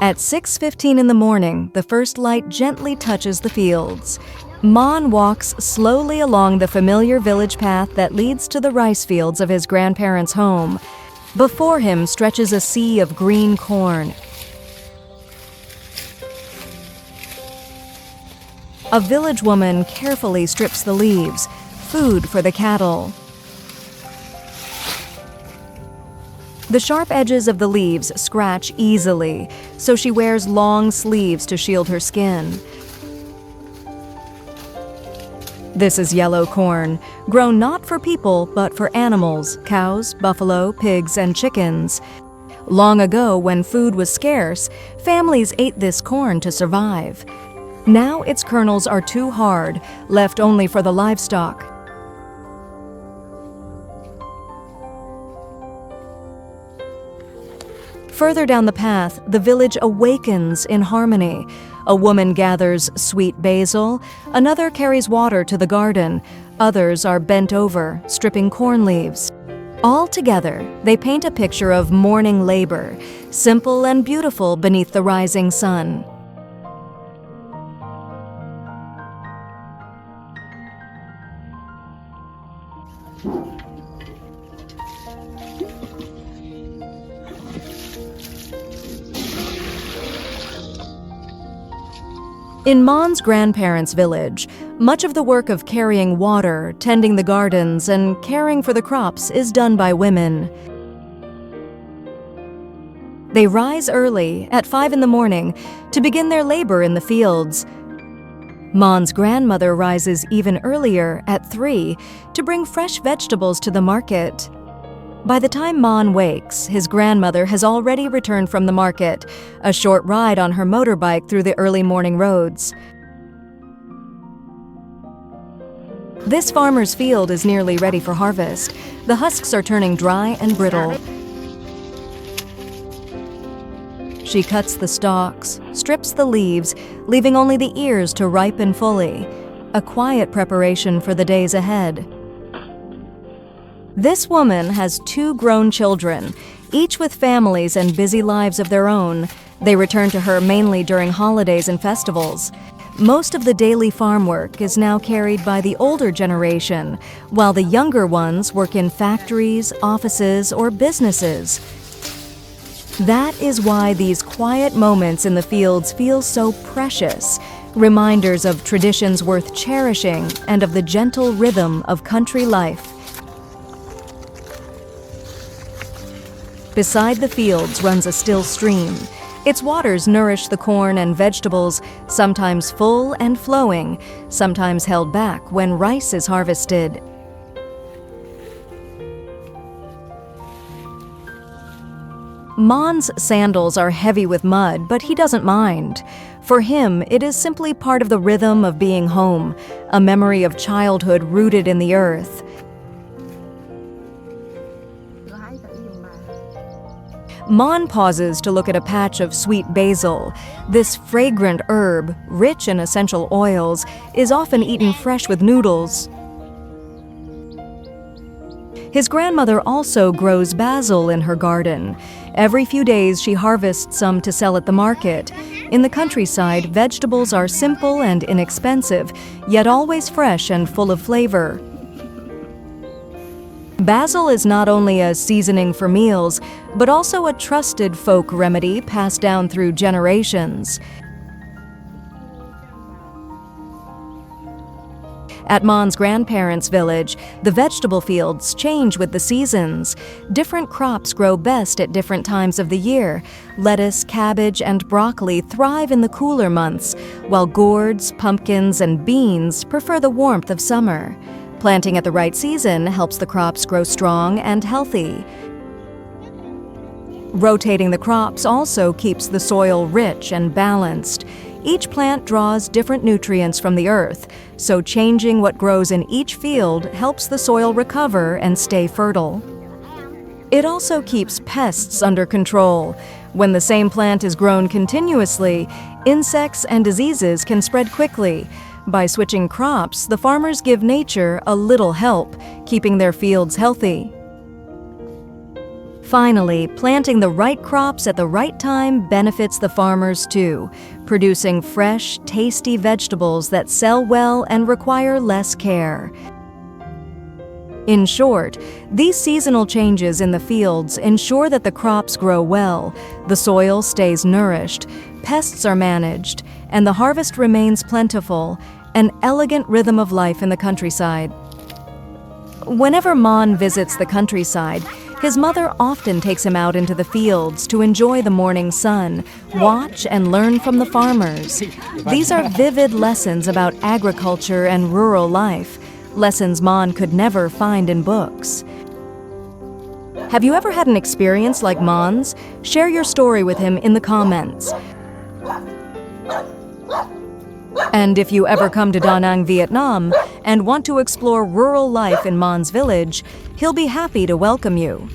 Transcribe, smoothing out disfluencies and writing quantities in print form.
At 6:15 in the morning, the first light gently touches the fields. Mon walks slowly along the familiar village path that leads to the rice fields of his grandparents' home. Before him stretches a sea of green corn. A village woman carefully strips the leaves, food for the cattle. The sharp edges of the leaves scratch easily, so she wears long sleeves to shield her skin. This is yellow corn, grown not for people but for animals, cows, buffalo, pigs, and chickens. Long ago, when food was scarce, families ate this corn to survive. Now its kernels are too hard, left only for the livestock. Further down the path, the village awakens in harmony. A woman gathers sweet basil, another carries water to the garden, others are bent over, stripping corn leaves. All together, they paint a picture of morning labor, simple and beautiful beneath the rising sun. In Mon's grandparents' village, much of the work of carrying water, tending the gardens, and caring for the crops is done by women. They rise early, at 5 in the morning, to begin their labor in the fields. Mon's grandmother rises even earlier, at 3, to bring fresh vegetables to the market. By the time Mon wakes, his grandmother has already returned from the market, a short ride on her motorbike through the early morning roads. This farmer's field is nearly ready for harvest. The husks are turning dry and brittle. She cuts the stalks, strips the leaves, leaving only the ears to ripen fully, a quiet preparation for the days ahead. This woman has 2 grown children, each with families and busy lives of their own. They return to her mainly during holidays and festivals. Most of the daily farm work is now carried by the older generation, while the younger ones work in factories, offices, or businesses. That is why these quiet moments in the fields feel so precious, reminders of traditions worth cherishing and of the gentle rhythm of country life. Beside the fields runs a still stream. Its waters nourish the corn and vegetables, sometimes full and flowing, sometimes held back when rice is harvested. Mon's sandals are heavy with mud, but he doesn't mind. For him, it is simply part of the rhythm of being home, a memory of childhood rooted in the earth. Mon pauses to look at a patch of sweet basil. This fragrant herb, rich in essential oils, is often eaten fresh with noodles. His grandmother also grows basil in her garden. Every few days she harvests some to sell at the market. In the countryside, vegetables are simple and inexpensive, yet always fresh and full of flavor. Basil is not only a seasoning for meals, but also a trusted folk remedy passed down through generations. At Mon's grandparents' village, the vegetable fields change with the seasons. Different crops grow best at different times of the year. Lettuce, cabbage, and broccoli thrive in the cooler months, while gourds, pumpkins, and beans prefer the warmth of summer. Planting at the right season helps the crops grow strong and healthy. Rotating the crops also keeps the soil rich and balanced. Each plant draws different nutrients from the earth, so changing what grows in each field helps the soil recover and stay fertile. It also keeps pests under control. When the same plant is grown continuously, insects and diseases can spread quickly. By switching crops, the farmers give nature a little help, keeping their fields healthy. Finally, planting the right crops at the right time benefits the farmers too, producing fresh, tasty vegetables that sell well and require less care. In short, these seasonal changes in the fields ensure that the crops grow well, the soil stays nourished, pests are managed, and the harvest remains plentiful, an elegant rhythm of life in the countryside. Whenever Mon visits the countryside, his mother often takes him out into the fields to enjoy the morning sun, watch and learn from the farmers. These are vivid lessons about agriculture and rural life, lessons Mon could never find in books. Have you ever had an experience like Mon's? Share your story with him in the comments. And if you ever come to Da Nang, Vietnam, and want to explore rural life in Mon's village, he'll be happy to welcome you.